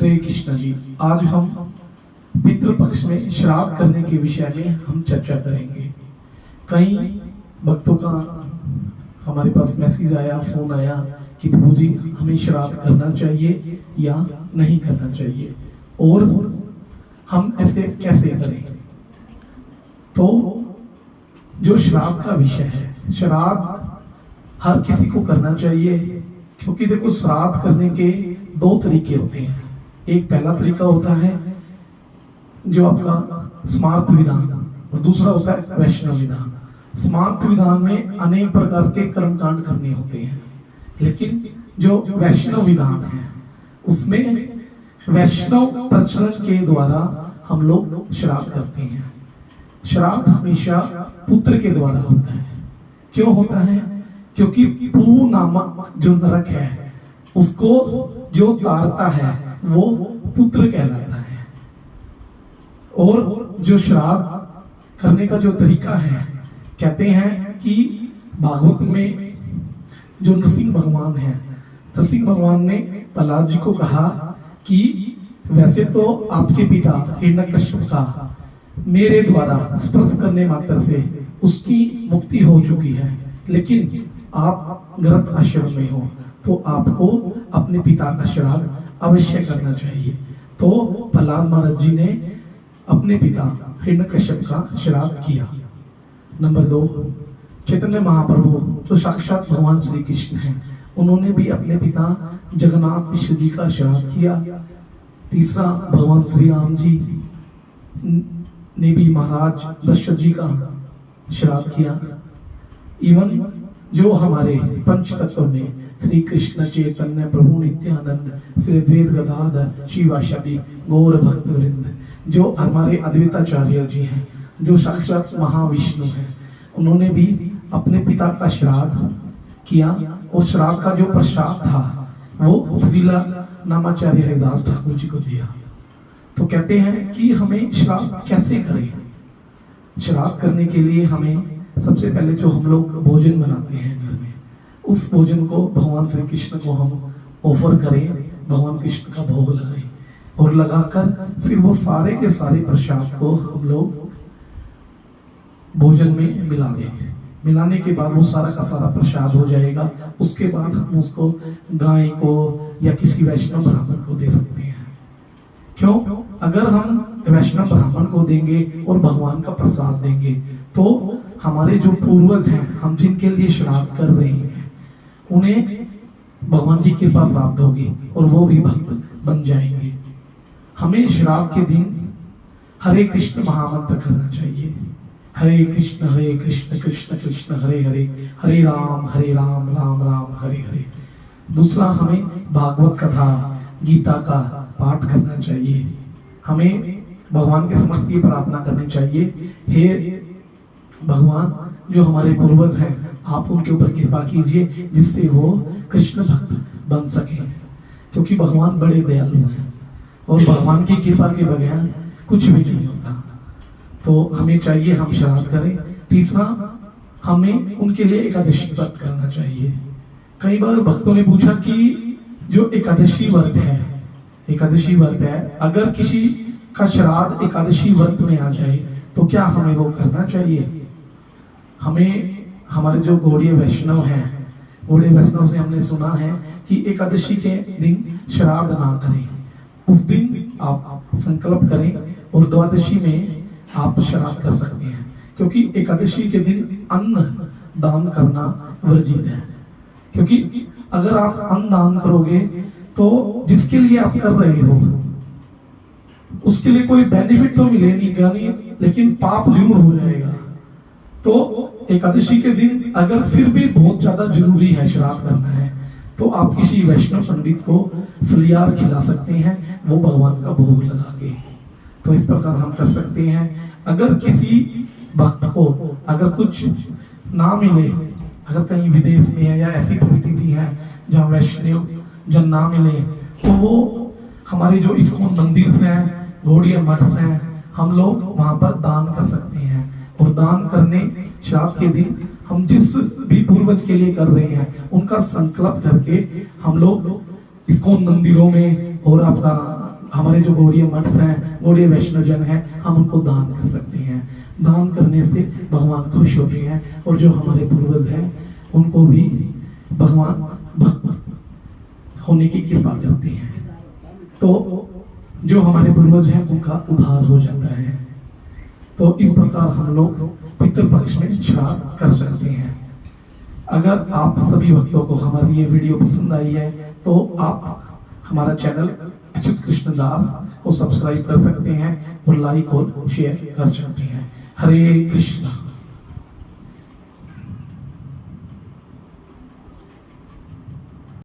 हरे कृष्णा जी। आज हम पितृपक्ष में श्राद्ध करने के विषय में हम चर्चा करेंगे। कई भक्तों का हमारे पास मैसेज आया, फोन आया कि प्रभु जी हमें श्राद्ध करना चाहिए या नहीं करना चाहिए और हम ऐसे कैसे करें। तो जो श्राद्ध का विषय है, श्राद्ध हर किसी को करना चाहिए, क्योंकि देखो श्राद्ध करने के दो तरीके होते हैं। एक पहला तरीका होता है जो आपका स्मार्त विधान और दूसरा होता है वैष्णव विधान। स्मार्त विधान में अनेक प्रकार के कर्मकांड करने होते हैं, लेकिन जो वैष्णव विधान है उसमें वैष्णव प्रचलन के द्वारा हम लोग श्राद्ध करते हैं। श्राद्ध हमेशा पुत्र के द्वारा होता है। क्यों होता है? क्योंकि पू नामक जो नरक है उसको जो तारता है वो पुत्र कहलाता है। और जो श्राद्ध करने का जो तरीका है, कहते हैं कि भागवत में जो नरसिंह भगवान है, नरसिंह भगवान ने प्रहलाद जी को कहा कि वैसे तो आपके पिता हिरण्यकश्यप का मेरे द्वारा स्पर्श करने मात्र से उसकी मुक्ति हो चुकी है, लेकिन आप गृहस्थ आश्रम में हो तो आपको अपने पिता का श्राद्ध अवश्य करना चाहिए। तो प्रहलाद महाराज जी ने अपने पिता हिरण्यकश्यप का श्राद्ध किया। नंबर 2, चैतन्य महाप्रभु जो साक्षात भगवान श्री कृष्ण हैं, उन्होंने भी अपने पिता जगन्नाथ मिश्र जी का श्राद्ध किया। तीसरा, भगवान श्री राम जी ने भी महाराज दशरथ जी का श्राद्ध किया। इवन जो हमारे पंच तत्व में श्री कृष्ण चैतन्य प्रभु नित्यानंद श्री अद्वैत गदाधर शिवासादि गौर भक्त वृंद, जो हमारे अद्वैताचार्य जी हैं, जो साक्षात महाविष्णु हैं, उन्होंने भी अपने पिता का श्राद्ध किया। और श्राद्ध का जो प्रसाद था वो श्रीला नामाचार्य हरिदास ठाकुर जी को दिया। तो कहते हैं कि हमें श्राद्ध कैसे करें। श्राद्ध करने के लिए हमें सबसे पहले जो हम लोग भोजन बनाते हैं घर में, उस भोजन को भगवान श्री कृष्ण को हम ऑफर करें, भगवान कृष्ण का भोग लगाएं और लगाकर फिर वो सारे के सारे प्रसाद को हम लोग भोजन में मिला दें। मिलाने के बाद वो सारा का सारा प्रसाद हो जाएगा। उसके बाद हम उसको गाय को या किसी वैष्णव ब्राह्मण को दे सकते हैं। क्यों? अगर हम वैष्णव ब्राह्मण को देंगे और भगवान का प्रसाद देंगे तो हमारे जो पूर्वज हैं, हम जिनके लिए श्राद्ध कर रहे हैं, उन्हें भगवान की कृपा प्राप्त होगी और वो भी भक्त बन जाएंगे। हमें श्राद्ध के दिन हरे कृष्ण महामंत्र करना चाहिए। हरे कृष्ण कृष्ण कृष्ण हरे हरे, हरे राम राम राम हरे हरे। दूसरा, हमें भागवत कथा गीता का पाठ करना चाहिए। हमें भगवान के समक्ष ये प्रार्थना करनी चाहिए, हे भगवान जो हमारे पूर्वज हैं, आप उनके ऊपर कृपा कीजिए जिससे वो कृष्ण भक्त बन सके, क्योंकि भगवान बड़े दयालु हैं और भगवान की कृपा के बगैर कुछ भी नहीं होता। तो हमें चाहिए हम श्राद्ध करें। तीसरा, हमें उनके लिए एकादशी व्रत करना चाहिए। कई बार भक्तों ने पूछा कि जो एकादशी व्रत है, अगर किसी का श्राद्ध एकादशी व्रत में आ जाए तो क्या हमें वो करना चाहिए? हमें हमारे जो गौड़ीय वैष्णव हैं, गौड़ीय वैष्णव से हमने सुना है कि एकादशी के दिन श्राद्ध ना करें। उस दिन आप संकल्प करें और द्वादशी में आप श्राद्ध कर सकते हैं, क्योंकि एकादशी के दिन अन्न दान करना वर्जित है। क्योंकि अगर आप अन्न दान करोगे तो जिसके लिए आप कर रहे हो उसके लिए कोई बेनिफिट तो मिले नहीं, लेकिन पाप जरूर हो जाएगा। तो एकादशी के दिन अगर फिर भी बहुत ज्यादा जरूरी है श्राद्ध करना है तो आप किसी वैष्णव पंडित को फलियार खिला सकते हैं, वो भगवान का भोग लगा के। तो इस प्रकार हम कर सकते हैं। अगर किसी भक्त को अगर कुछ ना मिले, अगर कहीं विदेश में है या ऐसी परिस्थिति है जहाँ वैष्णव जन ना मिले, तो वो हमारे जो इस्कॉन मंदिर से हैं, गौड़ीय मठ से हैं, हम लोग वहां पर दान कर सकते हैं। और दान करने श्राद्ध के दिन हम जिस भी पूर्वज के लिए कर रहे हैं उनका संकल्प करके हम लोग इस्कॉन मंदिरों में और आपका हमारे जो गौड़ीय मठ हैं, गौड़ीय वैष्णव जन हैं, हम उनको दान कर सकते हैं। दान करने से भगवान खुश होते हैं और जो हमारे पूर्वज हैं उनको भी भगवान भक्त होने की कृपा करते हैं। तो जो हमारे पूर्वज हैं उनका उद्धार हो जाता है। तो इस प्रकार हम लोग पितृ पक्ष में श्राद्ध कर सकते हैं। अगर आप सभी भक्तों को हमारी ये वीडियो पसंद आई है तो आप हमारा चैनल अच्युत कृष्ण दास को सब्सक्राइब कर सकते हैं और लाइक और शेयर कर सकते हैं। हरे कृष्णा।